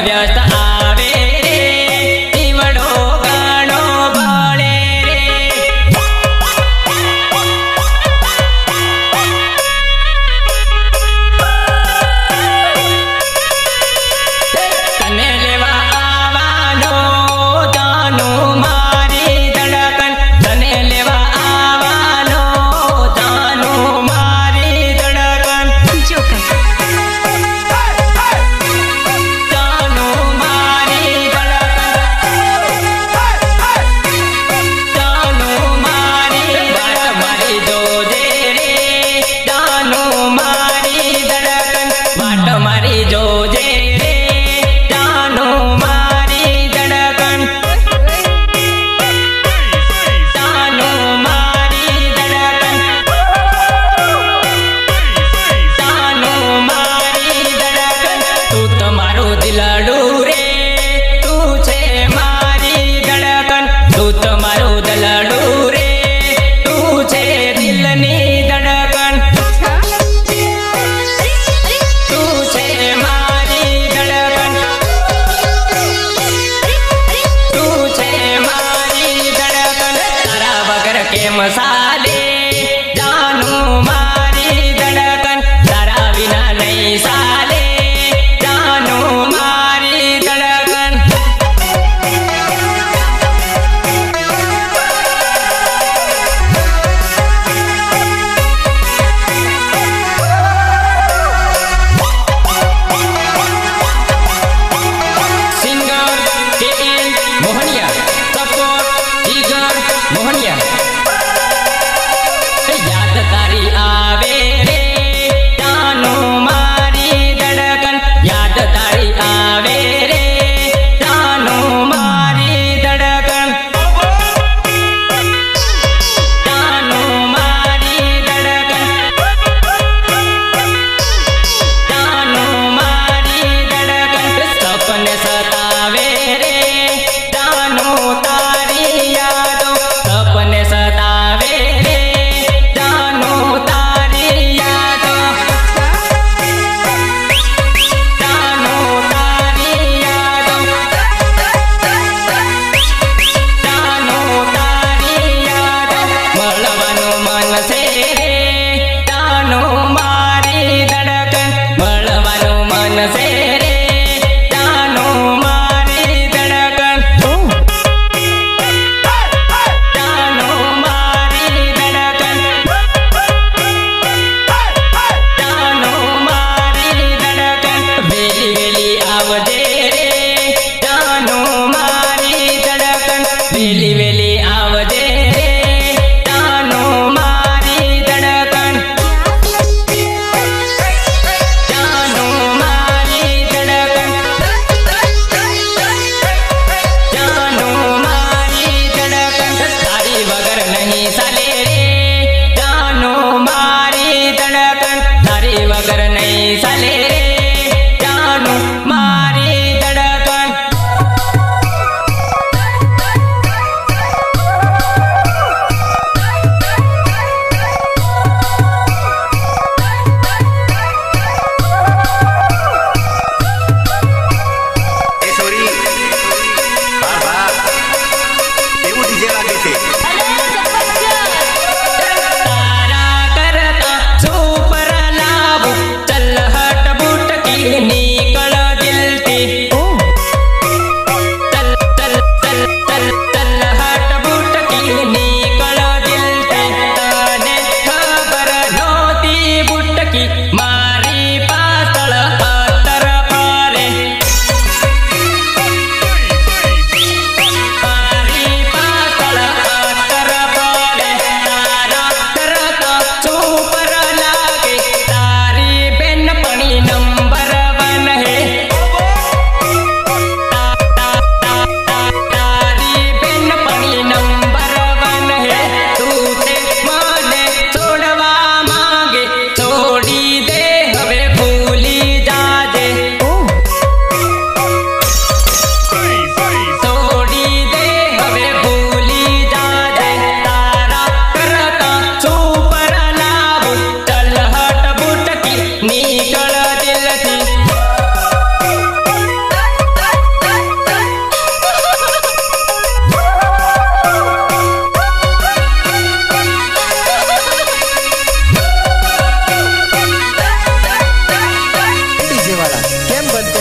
व्यस्त आवे रे ईवड़ो गाणो बाळे रे तने लेवा आवानो जानो मारी धड़कन तने लेवा आवानो जानो मारी धड़कन जानो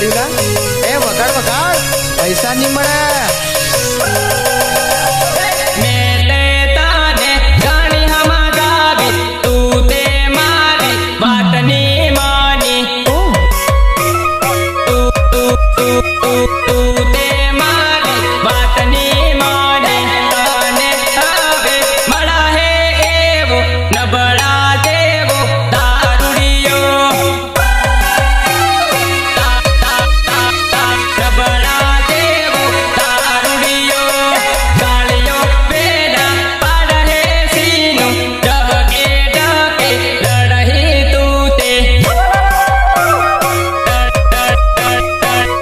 કર્યું લા? એ વગાડ વગાડ, પૈસા નહીં મળે. મેલે તાને ઘણી હમજાવી, તું તે મારી વાતની માની. તું તે મારી વાતની માની. તને હવે મળા હે એવો નબળા જેવો દારૂડિયો. નબળા જેવો દારૂડિયો. ગાળિયો પેલા પાડ હે સીનું. ડહકે ડહકે લડહી તું તે.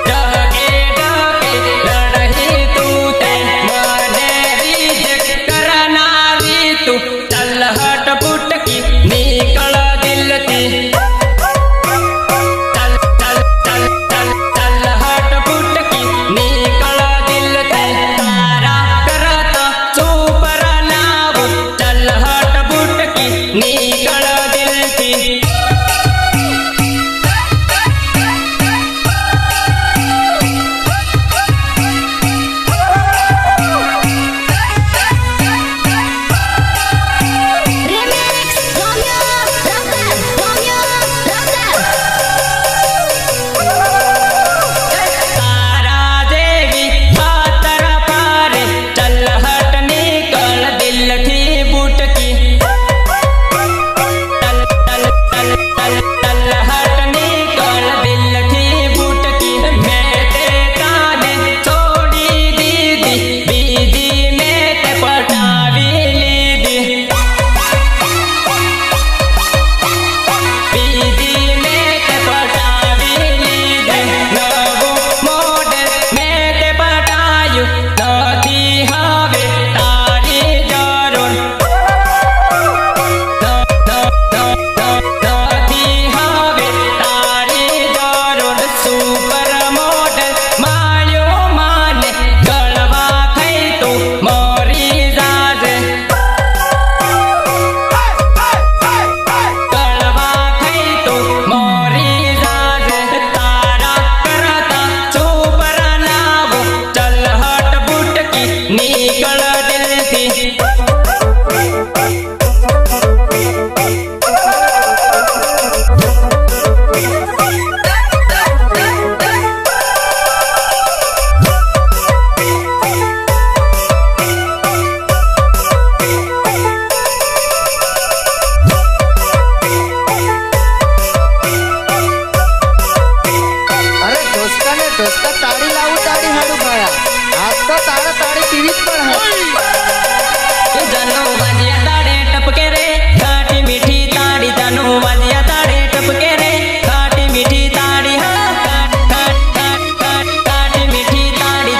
ડહકે ડહકે લડહી તું તે. મને રિજેક્ટ કરનારી તું. ચલ હટ ફૂટકી નીકળ દિલથી. ચલ ચલ ચલ ચલ ચલ હટ ફૂટકી નીકળ દિલથી. તારા કરતા સુપર લાવું. ચલ હટ ફૂટકી નીકળ દિલથી. Remix Romeo Rapper તારા જેવી ખાતર પારે. ચલ હટ નીકળ દિલથી બુટકી. ચલ ચલ ચલ ચલ ચલ હટ નીકળ દિલથી બુટકી. મેં તે તાને છોડી દીધી, બીજી મેં તે પટાવી લીધી. બીજી મેં તે પટાવી લીધી. નવું મોડેલ મેં તે પટાયું. નથી હવે તારી જરૂર. નથી હવે તારી જરૂર. સુપર મોડેલ માળ્યો માને. ગળવા ખઈ તું મોરી જાજે. ગળવા ખઈ તું મોરી જાજે. તારા કરતા સુપર લાવું. ચલ હટ બુટકી નીકળ દિલથી. અરે ઢોસકા ને ઢોસકા તાળી લાવું, તાળી હાડું ભાયા. આજ તો તારે તાળી પીવી જ પણ હે. જાનો વાજિયા તાળે ટપકે રે. ખાટી મીઠી તાળી. જાનો વાજિયા તાળે ટપકે રે. ખાટી મીઠી તાળી. હા કાટ કાટ કાટ કાટ ખાટી મીઠી તાળી.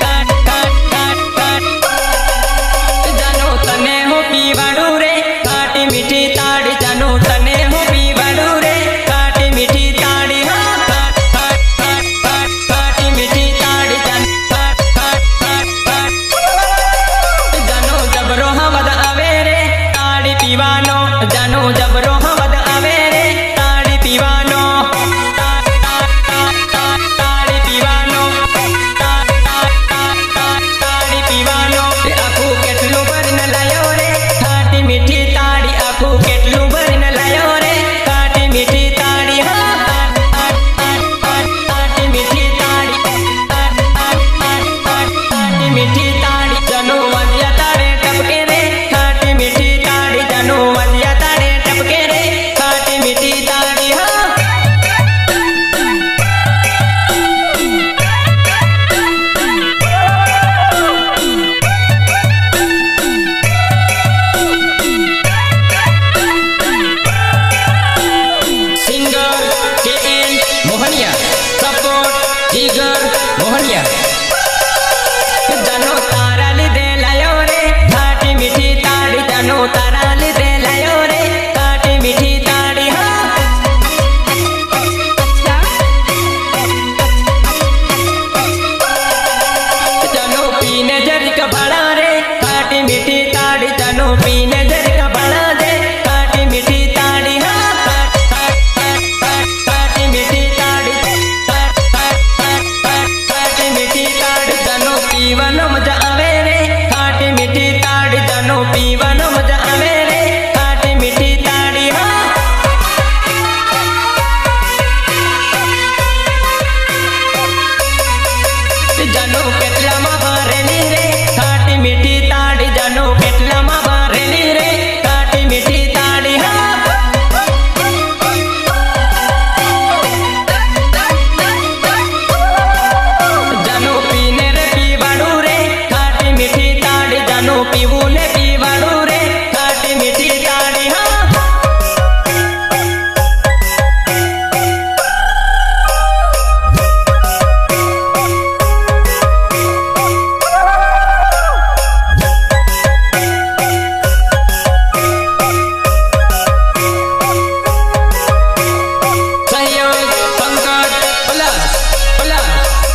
કાટ કાટ કાટ કાટ. જાનો તને હું પીવાડું રે. ખાટી મીઠી તાળી. જાનો તને હું પીવાડું રે. ખાટી મીઠી તાળી. હા કાટ કાટ કાટ કાટ ખાટી મીઠી તાળી. જાનો કાટ કાટ કાટ કાટ. જાનો જબરો હવદ આવે રે. તાળી પીવાનો. જાનો જબરો હવદ આવે રે. તાળી પીવાનો. તાળી પીવાનો. તાળી પીવાનો. આખું કેટલું ભરીને લાયો રે. ખાટી મીઠી તાળી. આખું કેટલું ભરીને લાયો રે. ખાટી મીઠી તાળી. હા ખાટી મીઠી તાળી. ખાટી મીઠી તાળી. જાનો વાજિયા તાળે ટપકે રે. ખાટી મીઠી તાળી. જાનો વાજિયા તાળે ટપકે રે. ખાટી મીઠી તાળી. હા સિંગર KN મોહનિયા. સપોર્ટ જીગર મોહનિયા. જાનો તારા લીધે લાયો રે. ખાટી મીઠી તાળી. જાનો તારા લીધે લાયો રે. ખાટી મીઠી તાળી. હા જાનો પીને જરીક ભળા રે. ખાટી મીઠી તાળી. જાનો પીને જરીક ભળા દે. ખાટી મીઠી તાળી. હા ખાટી મીઠી તાળી. જાનો કેટલામાં ભરેલી રે ખાટી મીઠી તાળી જાનો કેટલામાં ભરેલી રે ખાટી મીઠી તાળી હા જાનો પીને રે પીવાડું રે ખાટી મીઠી તાળી જાનો પીવું ને પીવાડું રે ખાટી મીઠી તાળી હા દાવો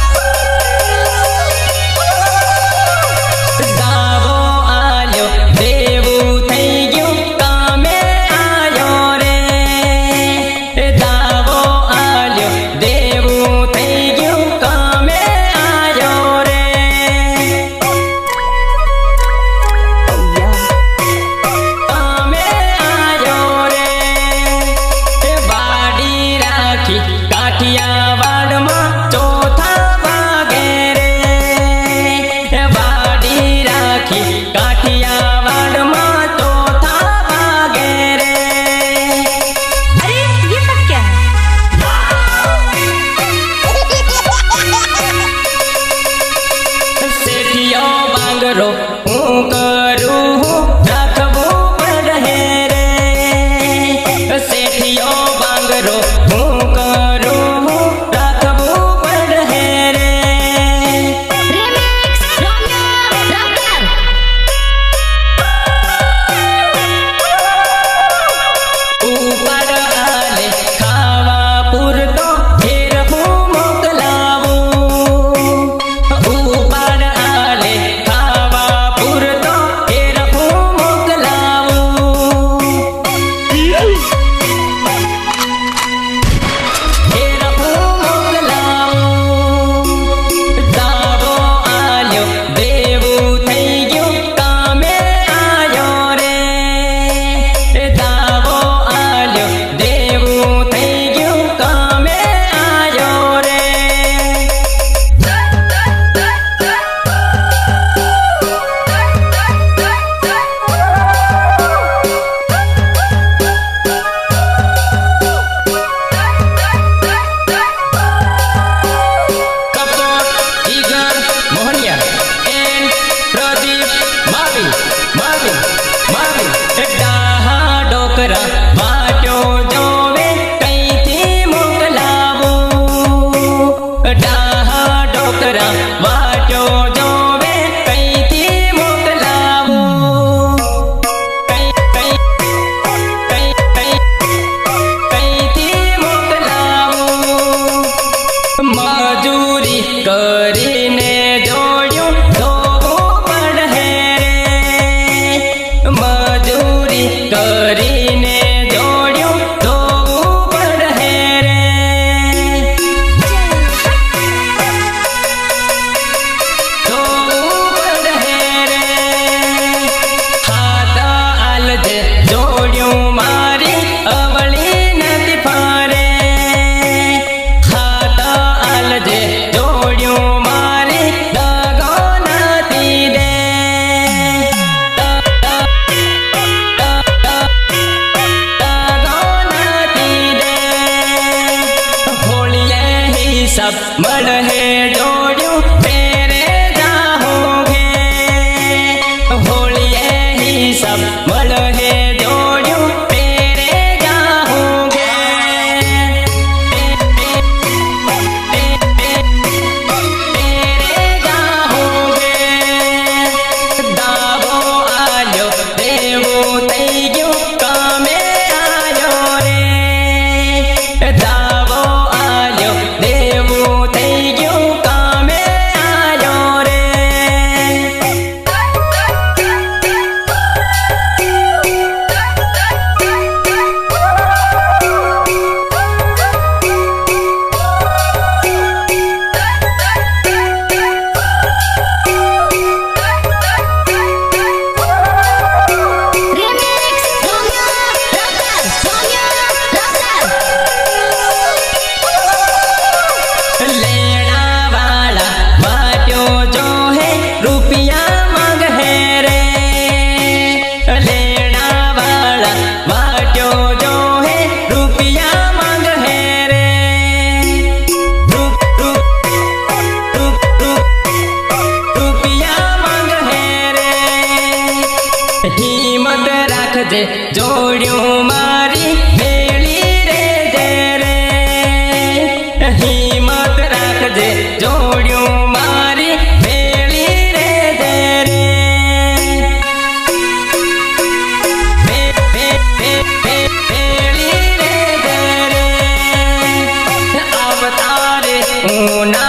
આલ્યો દેવું થઈ ગયું કામે રાખજે જોડ્યું મારી ભેળી રે દે રે હિંમત રાખજે જોડ્યું મારી ભેળી રે દે રે ભેળી રે દે રે અવતારે હું ના